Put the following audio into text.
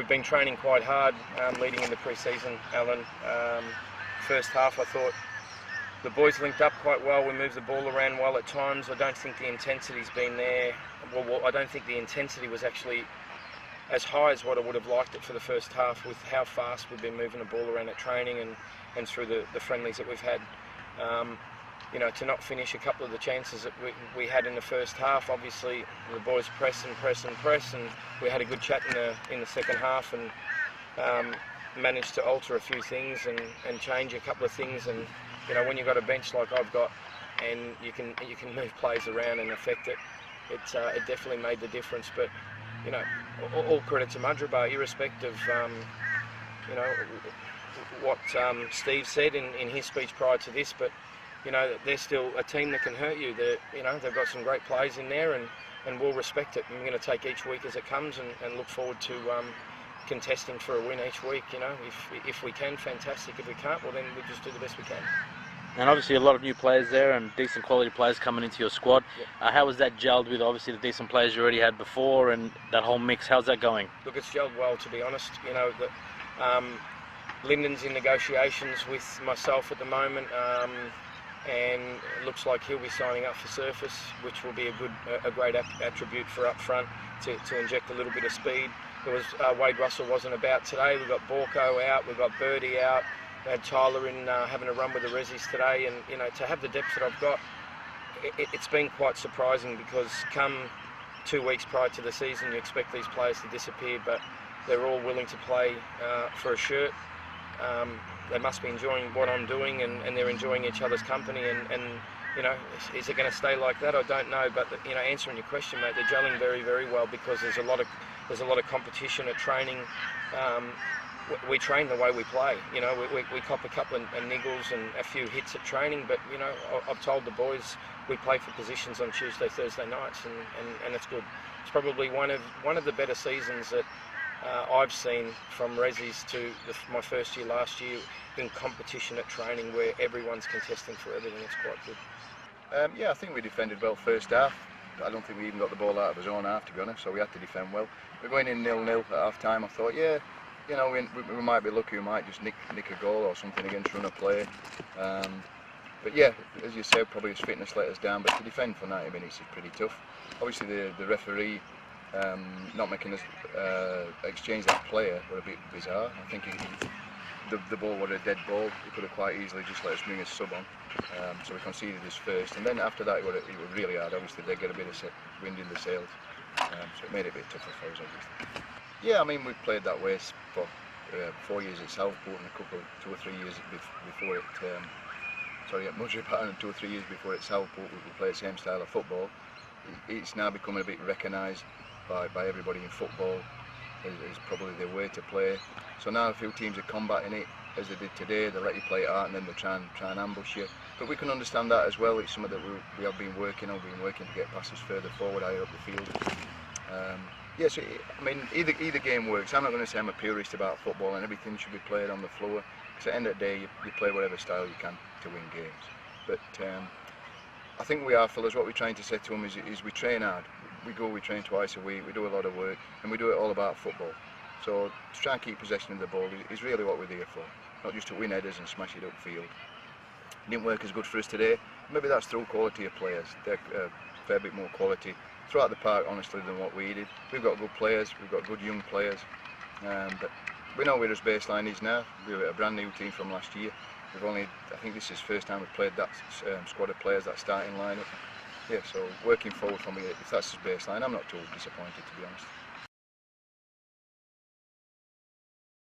we've been training quite hard leading into pre-season, Alan. First half I thought the boys linked up quite well, we moved the ball around well at times. I don't think the intensity's been there. Well, I don't think the intensity was actually as high as what I would have liked it for the first half, with how fast we've been moving the ball around at training and through the friendlies that we've had. You know, to not finish a couple of the chances that we had in the first half. Obviously the boys press and we had a good chat in the second half, and managed to alter a few things and change a couple of things. And you know, when you've got a bench like I've got, and you can move plays around and affect it, it definitely made the difference. But you know, all credit to Mudgeeraba, irrespective of you know what Steve said in his speech prior to this. But you know, they're still a team that can hurt you. You know, they've got some great players in there, and we'll respect it. And we're going to take each week as it comes, and look forward to contesting for a win each week. You know, if we can, fantastic. If we can't, well then we just do the best we can. And obviously a lot of new players there and decent quality players coming into your squad. Yep. How was that gelled with obviously the decent players you already had before, and that whole mix? How's that going? Look, it's gelled well, to be honest. You know, Lyndon's in negotiations with myself at the moment. And it looks like he'll be signing up for surface, which will be a great attribute for up front to inject a little bit of speed. There was Wade Russell wasn't about today. We've got Borko out, we've got Birdie out. We had Tyler in having a run with the Rezzies today, and you know, to have the depth that I've got, it's been quite surprising, because come 2 weeks prior to the season, you expect these players to disappear, but they're all willing to play for a shirt. They must be enjoying what I'm doing, and they're enjoying each other's company, and you know, is it going to stay like that? I don't know, but you know, answering your question, mate, they're gelling very, very well, because there's a lot of competition at training. We train the way we play. You know, we cop a couple of niggles and a few hits at training, but you know, I've told the boys we play for positions on Tuesday, Thursday nights, and it's good. It's probably one of the better seasons that I've seen from Rezzies to my first year last year in competition at training, where everyone's contesting for everything. It's quite good. Yeah, I think we defended well first half. I don't think we even got the ball out of his own half, to be honest, so we had to defend well. We're going in 0-0 at half time. I thought, yeah, you know, we might be lucky, we might just nick a goal or something against run of play. But yeah, as you said, probably his fitness let us down, but to defend for 90 minutes is pretty tough. Obviously the referee not making us exchange that player were a bit bizarre. I think the ball was a dead ball. He could have quite easily just let us bring his sub on. So we conceded his first, and then after that it was really hard. Obviously they get a bit of wind in the sails, so it made it a bit tougher for us, obviously. Yeah, I mean, we've played that way for 4 years at Southport, and 2 or 3 years before it. Sorry, at Mudgeeraba, and 2 or 3 years before at Southport, we played the same style of football. It's now becoming a bit recognised by everybody in football as probably the way to play. So now a few teams are combating it, as they did today. They let you play it out, and then they try and ambush you. But we can understand that as well. It's something that we have been working on. We've been working to get passes further forward, higher up the field. Yes, I mean, either game works. I'm not going to say I'm a purist about football and everything should be played on the floor, because at the end of the day, you play whatever style you can to win games. But I think we are, fellas, what we're trying to say to them is we train hard. We train twice a week, we do a lot of work, and we do it all about football. So to try and keep possession of the ball is really what we're there for, not just to win headers and smash it upfield. It didn't work as good for us today. Maybe that's through quality of players. They're a fair bit more quality throughout the park, honestly, than what we did. We've got good players, we've got good young players, but we know where his baseline is now. We're a brand new team from last year. I think this is the first time we've played that squad of players, that starting lineup. Yeah, so working forward from it, if that's his baseline, I'm not too disappointed, to be honest.